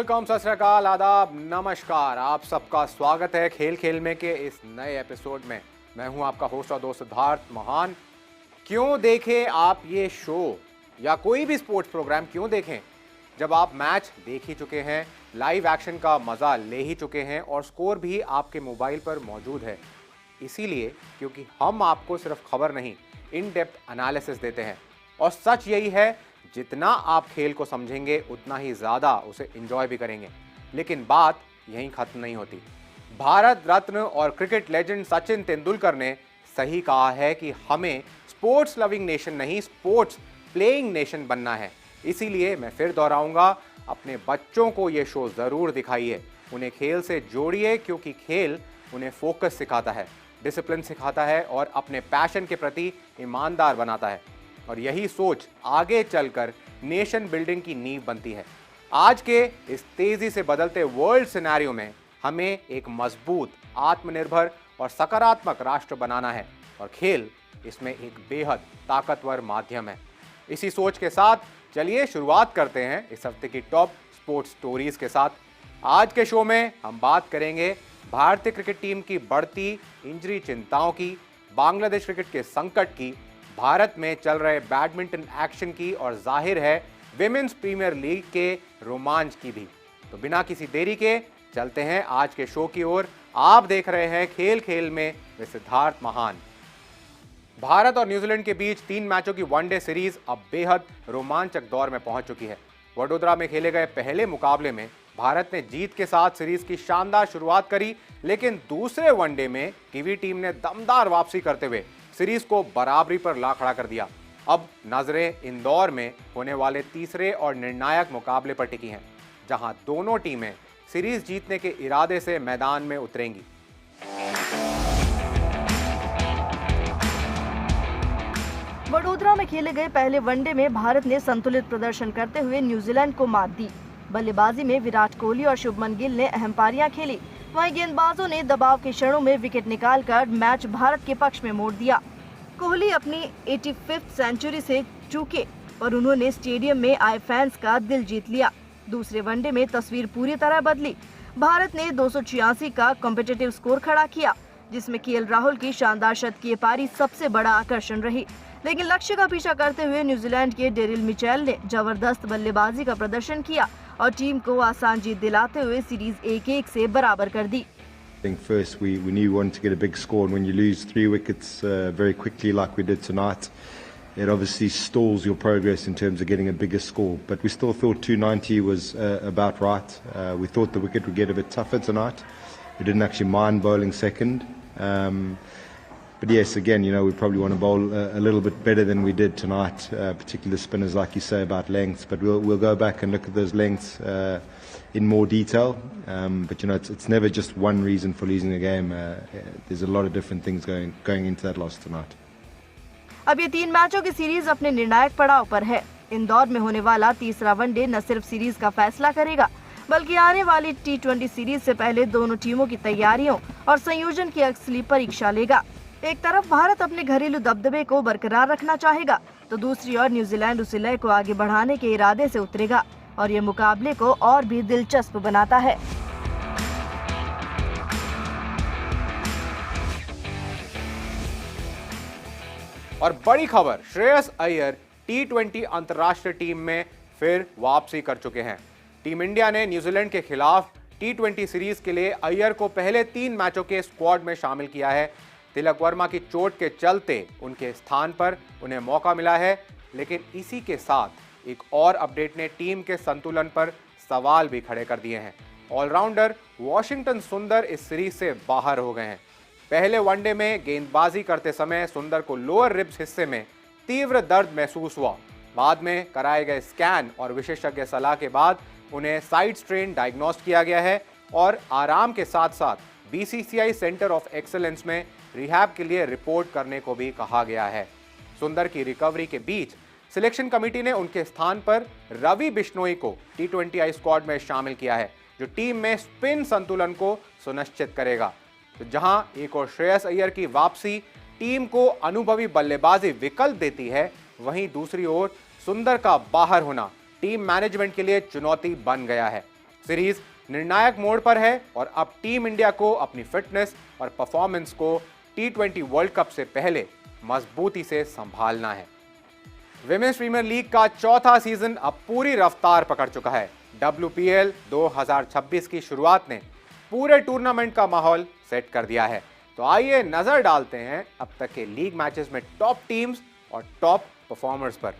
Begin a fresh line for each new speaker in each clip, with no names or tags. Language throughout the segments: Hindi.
वेलकम, सत श्री अकाल, आदाब, नमस्कार। आप सबका स्वागत है खेल खेल में के इस नए एपिसोड में। मैं हूं आपका होस्ट और दोस्त सिद्धार्थ महान। क्यों देखें आप ये शो या कोई भी स्पोर्ट्स प्रोग्राम क्यों देखें जब आप मैच देख ही चुके हैं, लाइव एक्शन का मजा ले ही चुके हैं और स्कोर भी आपके मोबाइल पर मौजूद है। इसीलिए क्योंकि हम आपको सिर्फ खबर नहीं, इन डेप्थ एनालिसिस देते हैं। और सच यही है, जितना आप खेल को समझेंगे उतना ही ज़्यादा उसे एंजॉय भी करेंगे। लेकिन बात यहीं ख़त्म नहीं होती। भारत रत्न और क्रिकेट लेजेंड सचिन तेंदुलकर ने सही कहा है कि हमें स्पोर्ट्स लविंग नेशन नहीं, स्पोर्ट्स प्लेइंग नेशन बनना है। इसीलिए मैं फिर दोहराऊंगा, अपने बच्चों को ये शो ज़रूर दिखाइए, उन्हें खेल से जोड़िए, क्योंकि खेल उन्हें फोकस सिखाता है, डिसिप्लिन सिखाता है और अपने पैशन के प्रति ईमानदार बनाता है। और यही सोच आगे चलकर नेशन बिल्डिंग की नींव बनती है। आज के इस तेजी से बदलते वर्ल्ड सिनेरियो में हमें एक मजबूत, आत्मनिर्भर और सकारात्मक राष्ट्र बनाना है और खेल इसमें एक बेहद ताकतवर माध्यम है। इसी सोच के साथ चलिए शुरुआत करते हैं इस हफ्ते की टॉप स्पोर्ट्स स्टोरीज के साथ। आज के शो में हम बात करेंगे भारतीय क्रिकेट टीम की बढ़ती इंजरी चिंताओं की, बांग्लादेश क्रिकेट के संकट की, भारत में चल रहे बैडमिंटन एक्शन की और जाहिर है विमेंस प्रीमियर लीग के रोमांच की भी। तो बिना किसी देरी के चलते हैं आज के शो की ओर। आप देख रहे हैं खेल खेल में विद सिद्धार्थ महान। भारत और न्यूजीलैंड के बीच 3 मैचों की वनडे सीरीज अब बेहद रोमांचक दौर में पहुंच चुकी है। वडोदरा में खेले गए पहले मुकाबले में भारत ने जीत के साथ सीरीज की शानदार शुरुआत करी, लेकिन दूसरे वनडे में कीवी टीम ने दमदार वापसी करते हुए सीरीज को बराबरी पर ला खड़ा कर दिया। अब नजरें इंदौर में होने वाले तीसरे और निर्णायक मुकाबले पर टिकी हैं, जहां दोनों टीमें सीरीज जीतने के इरादे से मैदान में उतरेंगी।
वडोदरा में खेले गए पहले वनडे में भारत ने संतुलित प्रदर्शन करते हुए न्यूजीलैंड को मात दी। बल्लेबाजी में विराट कोहली और शुभमन गिल ने अहम पारियां खेली। वहीं गेंदबाजों ने दबाव के क्षणों में विकेट निकालकर मैच भारत के पक्ष में मोड़ दिया। कोहली अपनी 85वीं सेंचुरी से चूके और उन्होंने स्टेडियम में आए फैंस का दिल जीत लिया। दूसरे वनडे में तस्वीर पूरी तरह बदली। भारत ने 286 का कॉम्पिटिटिव स्कोर खड़ा किया, जिसमें केएल राहुल की शानदार शतकीय पारी सबसे बड़ा आकर्षण रही। लेकिन लक्ष्य का पीछा करते हुए न्यूजीलैंड के डेरिल मिचेल ने जबरदस्त बल्लेबाजी का प्रदर्शन किया और टीम को आसान जीत दिलाते हुए सीरीज 1-1 से बराबर कर दी।
I think first we knew we wanted to get a big score, and when you lose 3 wickets very quickly like we did tonight, it obviously stalls your progress in terms of getting a bigger score. But we still thought 290 was about right. We thought the wicket would get a bit tougher tonight. We didn't actually mind bowling second. But yes, again, you know, we probably want to bowl a little bit better than we did tonight, particularly spinners, like you say, about lengths. But we'll go back and look at those lengths in more detail. But you know, it's never just one reason for losing a game. There's a lot of different things going into that loss tonight.
अब ये 3 मैचों की सीरीज अपने निर्णायक पड़ाव पर है। इंदौर में होने वाला तीसरा वनडे न सिर्फ सीरीज का फैसला करेगा, बल्कि आने वाली T20 सीरीज से पहले दोनों टीमों की तैयारियों और संयोजन की असली परीक्षा लेगा। एक तरफ भारत अपने घरेलू दबदबे को बरकरार रखना चाहेगा, तो दूसरी ओर न्यूजीलैंड उस लय को आगे बढ़ाने के इरादे से उतरेगा और ये मुकाबले को और भी दिलचस्प बनाता है।
और बड़ी खबर, श्रेयस अय्यर T20 अंतर्राष्ट्रीय टीम में फिर वापसी कर चुके हैं। टीम इंडिया ने न्यूजीलैंड के खिलाफ T20 सीरीज के लिए अय्यर को पहले 3 मैचों के स्क्वाड में शामिल किया है। तिलक वर्मा की चोट के चलते उनके स्थान पर उन्हें मौका मिला है, लेकिन इसी के साथ एक और अपडेट ने टीम के संतुलन पर सवाल भी खड़े कर दिए हैं। ऑलराउंडर वाशिंगटन सुंदर इस सीरीज से बाहर हो गए हैं। पहले वनडे में गेंदबाजी करते समय सुंदर को लोअर रिब्स हिस्से में तीव्र दर्द महसूस हुआ। बाद में कराए गए स्कैन और विशेषज्ञ सलाह के बाद उन्हें साइड स्ट्रेन डायग्नोस्ट किया गया है और आराम के साथ साथ BCCI सेंटर ऑफ एक्सीलेंस में रिहैब के लिए रिपोर्ट करने को भी कहा गया है। सुंदर की रिकवरी के बीच सिलेक्शन कमेटी ने उनके स्थान पर रवि बिश्नोई को T20I स्क्वाड में शामिल किया है, जो टीम में स्पिन संतुलन को सुनिश्चित करेगा। तो जहां एक और श्रेयस अय्यर की वापसी टीम को अनुभवी बल्लेबाजी विकल्प देती है, वहीं दूसरी ओर सुंदर का बाहर होना टीम मैनेजमेंट के लिए चुनौती बन गया है। सीरीज निर्णायक मोड़ पर है और अब टीम इंडिया को अपनी फिटनेस और परफॉर्मेंस को T20 वर्ल्ड कप से पहले मजबूती से संभालना है। विमेंस प्रीमियर लीग का चौथा सीजन अब पूरी रफ्तार पकड़ चुका है। WPL 2026 की शुरुआत ने पूरे टूर्नामेंट का माहौल सेट कर दिया है। तो आइए नजर डालते हैं अब तक के लीग मैचेस में टॉप टीम्स और टॉप परफॉर्मर्स पर।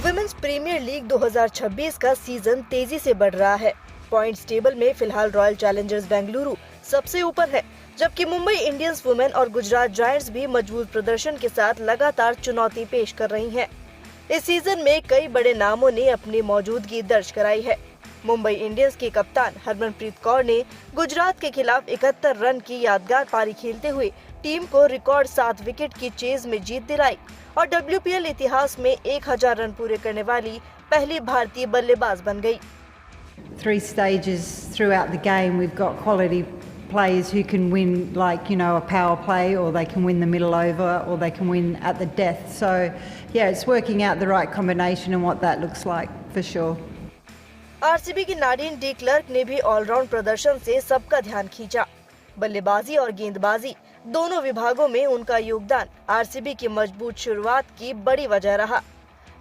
विमेंस प्रीमियर लीग 2026 का सीजन तेजी से बढ़ रहा है। पॉइंट्स टेबल में फिलहाल रॉयल चैलेंजर्स बेंगलुरु सबसे ऊपर है, जबकि मुंबई इंडियंस वुमेन और गुजरात जायंट्स भी मजबूत प्रदर्शन के साथ लगातार चुनौती पेश कर रही हैं। इस सीजन में कई बड़े नामों ने अपनी मौजूदगी दर्ज कराई है। मुंबई इंडियंस के कप्तान हरमनप्रीत कौर ने गुजरात के खिलाफ 71 रन की यादगार पारी खेलते हुए टीम को रिकॉर्ड 7 विकेट की चेज में जीत दिलाई और WPL इतिहास में 1000 रन पूरे करने वाली पहली भारतीय बल्लेबाज बन गई।
3 stages throughout the game we've got quality players who can win, like, you know, a power play, or they can win the middle over, or they can win at the death. So yeah, it's working out the right combination and what that looks like for sure.
RCB की नाडीन डी क्लर्क ने भी ऑलराउंड प्रदर्शन से सबका ध्यान खींचा। बल्लेबाजी और गेंदबाजी दोनों विभागों में उनका योगदान RCB की मजबूत शुरुआत की बड़ी वजह रहा।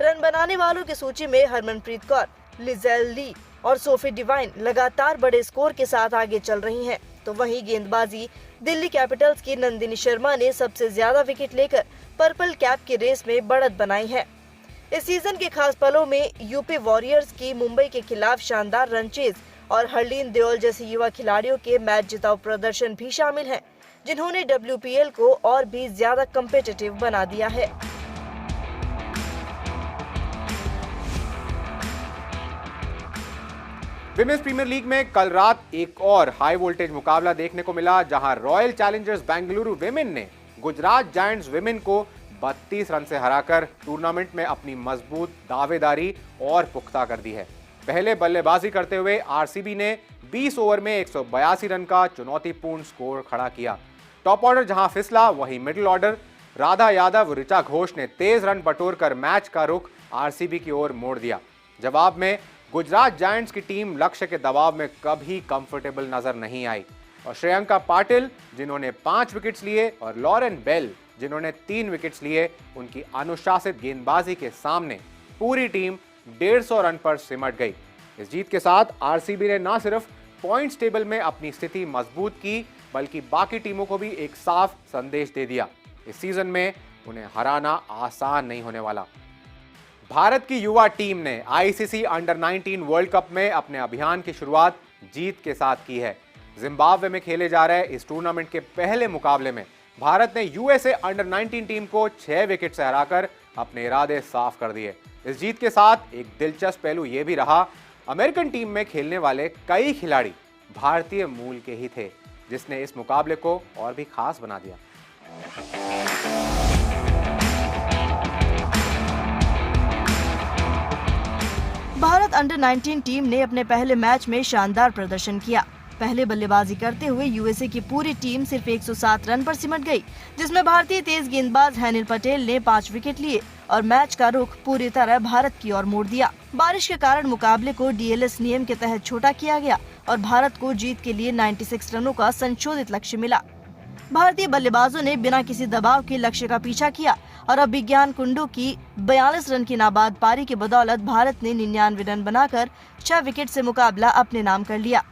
रन बनाने वालों की सूची में हरमनप्रीत कौर, लिजेल ली और सोफी डिवाइन लगातार बड़े स्कोर के साथ आगे चल रही हैं। तो वहीं गेंदबाजी दिल्ली कैपिटल्स की नंदिनी शर्मा ने सबसे ज्यादा विकेट लेकर पर्पल कैप की रेस में बढ़त बनाई है। इस सीजन के खास पलों में यूपी वॉरियर्स की मुंबई के खिलाफ शानदार रन चेज और हरलीन देओल जैसे युवा खिलाड़ियों के मैच जिताऊ प्रदर्शन भी शामिल हैं, जिन्होंने WPL को और भी ज्यादा कम्पिटिटिव बना दिया है।
विमेंस प्रीमियर लीग में कल रात एक और हाई वोल्टेज मुकाबला देखने को मिला, जहां रॉयल चैलेंजर्स बेंगलुरु विमेन ने गुजरात जायंट्स विमेन को 32 रन से हराकर टूर्नामेंट में अपनी मजबूत दावेदारी और पुख्ता कर दी है। पहले बल्लेबाजी करते हुए RCB ने 20 ओवर में 182 रन का चुनौतीपूर्ण स्कोर खड़ा किया। टॉप ऑर्डर जहां फिसला, वहीं मिडिल ऑर्डर राधा यादव, ऋचा घोष ने तेज रन बटोरकर मैच का रुख RCB की ओर मोड़ दिया। जवाब में गुजरात जायंट्स की टीम लक्ष्य के दबाव में कभी कंफर्टेबल नजर नहीं आई और श्रेयंका पाटिल, जिन्होंने 5 विकेट्स लिए, और लॉरेन बेल, जिन्होंने 3 विकेट्स लिए, उनकी अनुशासित गेंदबाजी के सामने पूरी टीम 150 रन पर सिमट गई। इस जीत के साथ RCB ने न सिर्फ पॉइंट्स टेबल में अपनी स्थिति मजबूत की, बल्कि बाकी टीमों को भी एक साफ संदेश दे दिया, इस सीजन में उन्हें हराना आसान नहीं होने वाला। भारत की युवा टीम ने ICC अंडर 19 वर्ल्ड कप में अपने अभियान की शुरुआत जीत के साथ की है। जिम्बाब्वे में खेले जा रहे इस टूर्नामेंट के पहले मुकाबले में भारत ने USA अंडर 19 टीम को 6 विकेट से हराकर अपने इरादे साफ कर दिए। इस जीत के साथ एक दिलचस्प पहलू यह भी रहा, अमेरिकन टीम में खेलने वाले कई खिलाड़ी भारतीय मूल के ही थे, जिसने इस मुकाबले को और भी खास बना दिया।
भारत अंडर 19 टीम ने अपने पहले मैच में शानदार प्रदर्शन किया। पहले बल्लेबाजी करते हुए USA की पूरी टीम सिर्फ 107 रन पर सिमट गई, जिसमें भारतीय तेज गेंदबाज हैनिल पटेल ने 5 विकेट लिए और मैच का रुख पूरी तरह भारत की ओर मोड़ दिया। बारिश के कारण मुकाबले को DLS नियम के तहत छोटा किया गया और भारत को जीत के लिए 96 रनों का संशोधित लक्ष्य मिला। भारतीय बल्लेबाजों ने बिना किसी दबाव के लक्ष्य का पीछा किया और अभिज्ञान कुंडू की 42 रन की नाबाद पारी की बदौलत भारत ने 99 रन बनाकर 6 विकेट से मुकाबला अपने नाम कर लिया।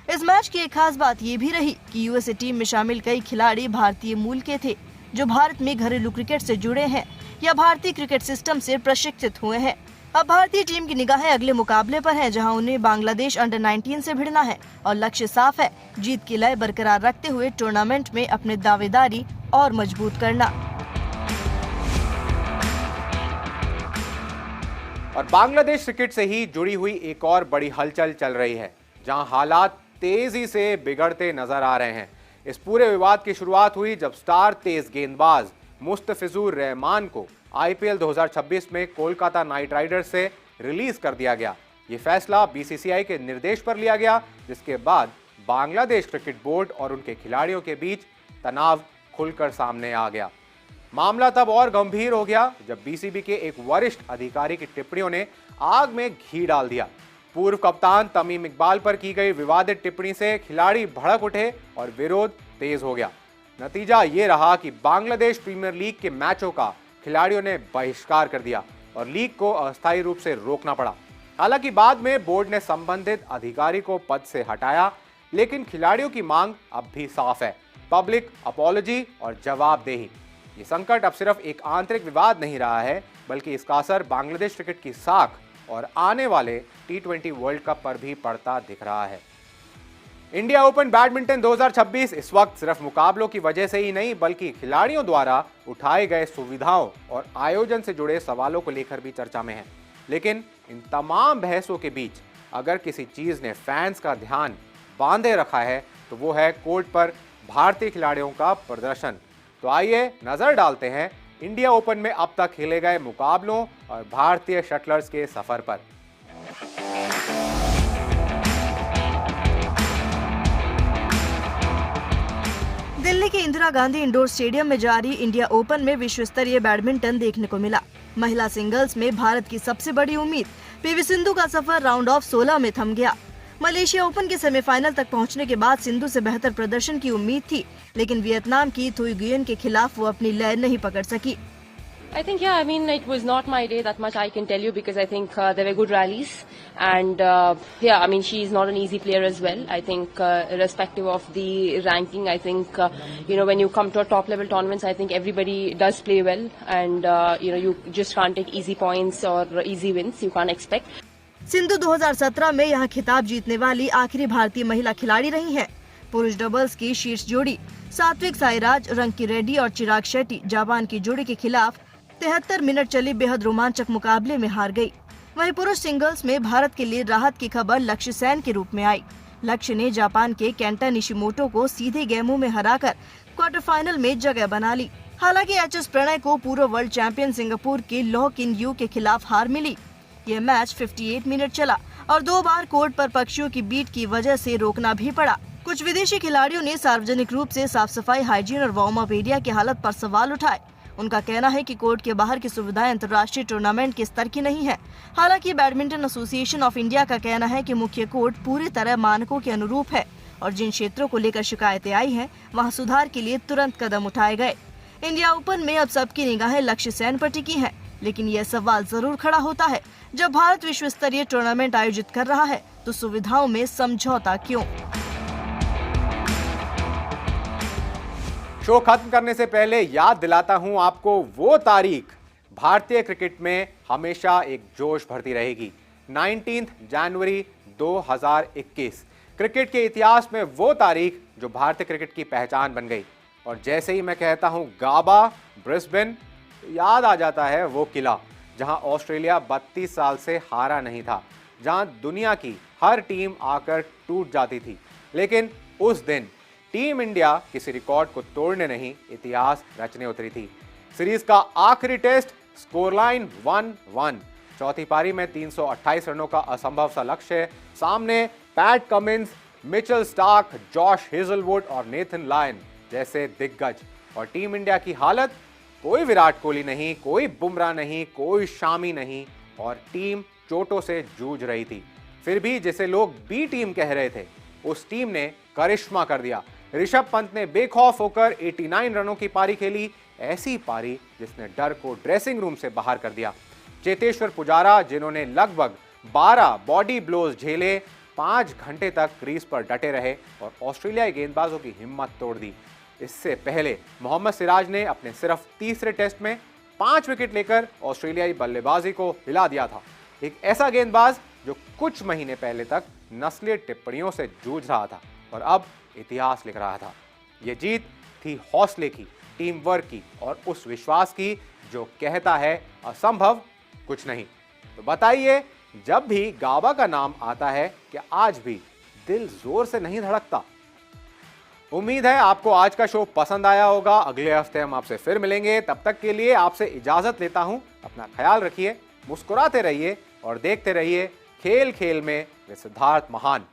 इस मैच की एक खास बात ये भी रही कि USA टीम में शामिल कई खिलाड़ी भारतीय मूल के थे, जो भारत में घरेलू क्रिकेट से जुड़े हैं या भारतीय क्रिकेट सिस्टम से प्रशिक्षित हुए हैं। अब भारतीय टीम की निगाहें अगले मुकाबले पर है, जहां उन्हें बांग्लादेश अंडर 19 से भिड़ना है और लक्ष्य साफ है, जीत की लय बरकरार रखते हुए टूर्नामेंट में अपने दावेदारी और मजबूत करना।
और बांग्लादेश क्रिकेट से ही जुड़ी हुई एक और बड़ी हलचल चल रही है, जहां हालात तेजी से बिगड़ते नजर आ रहे हैं। इस पूरे विवाद की शुरुआत हुई जब स्टार तेज गेंदबाज मुस्तफिजुर रहमान को IPL 2026 में कोलकाता नाइट राइडर्स से रिलीज कर दिया गया। ये फैसला BCCI के निर्देश पर लिया गया, जिसके बाद बांग्लादेश क्रिकेट बोर्ड और उनके खिलाड़ियों के बीच तनाव खुलकर सामने आ गया। मामला तब और गंभीर हो गया जब बीसीबी के एक वरिष्ठ अधिकारी की टिप्पणियों ने आग में घी डाल दिया। पूर्व कप्तान तमीम इकबाल पर की गई विवादित टिप्पणी से खिलाड़ी भड़क उठे और विरोध तेज हो गया। नतीजा ये रहा कि बांग्लादेश प्रीमियर लीग के मैचों का खिलाड़ियों ने बहिष्कार कर दिया और लीग को अस्थायी रूप से रोकना पड़ा। हालांकि बाद में बोर्ड ने संबंधित अधिकारी को पद से हटाया, लेकिन खिलाड़ियों की मांग अब भी साफ है, पब्लिक अपॉलॉजी और जवाबदेही। ये संकट अब सिर्फ एक आंतरिक विवाद नहीं रहा है, बल्कि इसका असर बांग्लादेश क्रिकेट की साख और आने वाले T20 वर्ल्ड कप पर भी पड़ता दिख रहा है। इंडिया ओपन बैडमिंटन 2026 इस वक्त सिर्फ मुकाबलों की वजह से ही नहीं, बल्कि खिलाड़ियों द्वारा उठाए गए सुविधाओं और आयोजन से जुड़े सवालों को लेकर भी चर्चा में है। लेकिन इन तमाम बहसों के बीच अगर किसी चीज ने फैंस का ध्यान बांधे रखा है तो वो है कोर्ट पर भारतीय खिलाड़ियों का प्रदर्शन। तो आइए नजर डालते हैं इंडिया ओपन में अब तक खेले गए मुकाबलों और भारतीय शटलर्स के सफर पर।
दिल्ली के इंदिरा गांधी इंडोर स्टेडियम में जारी इंडिया ओपन में विश्व स्तरीय बैडमिंटन देखने को मिला। महिला सिंगल्स में भारत की सबसे बड़ी उम्मीद पीवी सिंधु का सफर राउंड ऑफ 16 में थम गया। मलेशिया ओपन के सेमीफाइनल तक पहुंचने के बाद सिंधु से बेहतर प्रदर्शन की उम्मीद थी, लेकिन वियतनाम की थुई गुयेन के खिलाफ वो अपनी लय नहीं पकड़ सकी।
I think, yeah, I mean, it was not my day, that much I can tell you, because I think there were good rallies. And, yeah, I mean, she's not an easy player as well. I think, irrespective of the ranking, I think, when you come to a top-level tournaments, I think everybody does play well. And, you just can't take easy points or easy wins. You can't expect.
Sindhu 2017 में यहाँ खिताब जीतने वाली आखिरी भारतीय महिला खिलाड़ी रही हैं। पुरुष डबल्स की शीर्ष जोड़ी सात्विक साईराज, रंकी रेड्डी और चिराग शेट्टी जापान की जोड़ी के खिलाफ 73 मिनट चली बेहद रोमांचक मुकाबले में हार गई। वहीं पुरुष सिंगल्स में भारत के लिए राहत की खबर लक्ष्य सेन के रूप में आई। लक्ष्य ने जापान के केंटा निशिमोटो को सीधे गेमों में हराकर क्वार्टर फाइनल में जगह बना ली। हालांकि एचएस प्रणय को पूर्व वर्ल्ड चैंपियन सिंगापुर के लॉ किन यू के खिलाफ हार मिली। ये मैच 58 मिनट चला और 2 बार कोर्ट पर पक्षियों की बीट की वजह से रोकना भी पड़ा। कुछ विदेशी खिलाड़ियों ने सार्वजनिक रूप से साफ सफाई, हाइजीन और वार्म अप एरिया की हालत पर सवाल उठाए। उनका कहना है कि कोर्ट के बाहर की सुविधाएं अंतर्राष्ट्रीय टूर्नामेंट के स्तर की नहीं है। हालांकि बैडमिंटन एसोसिएशन ऑफ इंडिया का कहना है कि मुख्य कोर्ट पूरी तरह मानकों के अनुरूप है और जिन क्षेत्रों को लेकर शिकायतें आई हैं, वहां सुधार के लिए तुरंत कदम उठाए गए। इंडिया ओपन में अब सबकी निगाहें लक्ष्य सेन पर टिकी हैं, लेकिन यह सवाल जरूर खड़ा होता है, जब भारत विश्व स्तरीय टूर्नामेंट आयोजित कर रहा है तो सुविधाओं में समझौता क्यों?
शो खत्म करने से पहले याद दिलाता हूं आपको वो तारीख भारतीय क्रिकेट में हमेशा एक जोश भरती रहेगी। 19 जनवरी 2021 क्रिकेट के इतिहास में वो तारीख जो भारतीय क्रिकेट की पहचान बन गई। और जैसे ही मैं कहता हूं गाबा, ब्रिस्बेन, याद आ जाता है वो किला जहां ऑस्ट्रेलिया 32 साल से हारा नहीं था, जहां दुनिया की हर टीम आकर टूट जाती थी। लेकिन उस दिन टीम इंडिया किसी रिकॉर्ड को तोड़ने नहीं, इतिहास रचने उतरी थी। सीरीज का आखिरी टेस्ट, स्कोर लाइन 1-1। चौथी पारी में 328 रनों का असंभव सा लक्ष्य, सामने PAT Cummins, Mitchell Starc, Josh Hazlewood और नेथन लायन जैसे दिग्गज। और टीम इंडिया की हालत, कोई विराट कोहली नहीं, कोई बुमराह नहीं, कोई शामी नहीं, और टीम चोटों से जूझ रही थी। फिर भी जिसे लोग बी टीम कह रहे थे, उस टीम ने करिश्मा कर दिया। ऋषभ पंत ने बेखौफ होकर 89 रनों की पारी खेली, ऐसी पारी जिसने डर को ड्रेसिंग रूम से बाहर कर दिया। चेतेश्वर पुजारा, जिन्होंने लगभग 12 बॉडी ब्लोज झेले, 5 घंटे तक क्रीज पर डटे रहे और ऑस्ट्रेलियाई गेंदबाजों की हिम्मत तोड़ दी। इससे पहले मोहम्मद सिराज ने अपने सिर्फ तीसरे टेस्ट में 5 विकेट लेकर ऑस्ट्रेलियाई बल्लेबाजी को हिला दिया था। एक ऐसा गेंदबाज जो कुछ महीने पहले तक नस्लीय टिप्पणियों से जूझ रहा था और अब इतिहास लिख रहा था। ये जीत थी हौसले की, टीम वर्क की और उस विश्वास की जो कहता है असंभव कुछ नहीं। तो बताइए, जब भी गाबा का नाम आता है क्या आज भी दिल जोर से नहीं धड़कता? उम्मीद है आपको आज का शो पसंद आया होगा। अगले हफ्ते हम आपसे फिर मिलेंगे। तब तक के लिए आपसे इजाजत लेता हूं। अपना ख्याल रखिए, मुस्कुराते रहिए और देखते रहिए खेल खेल में विद सिद्धार्थ महान।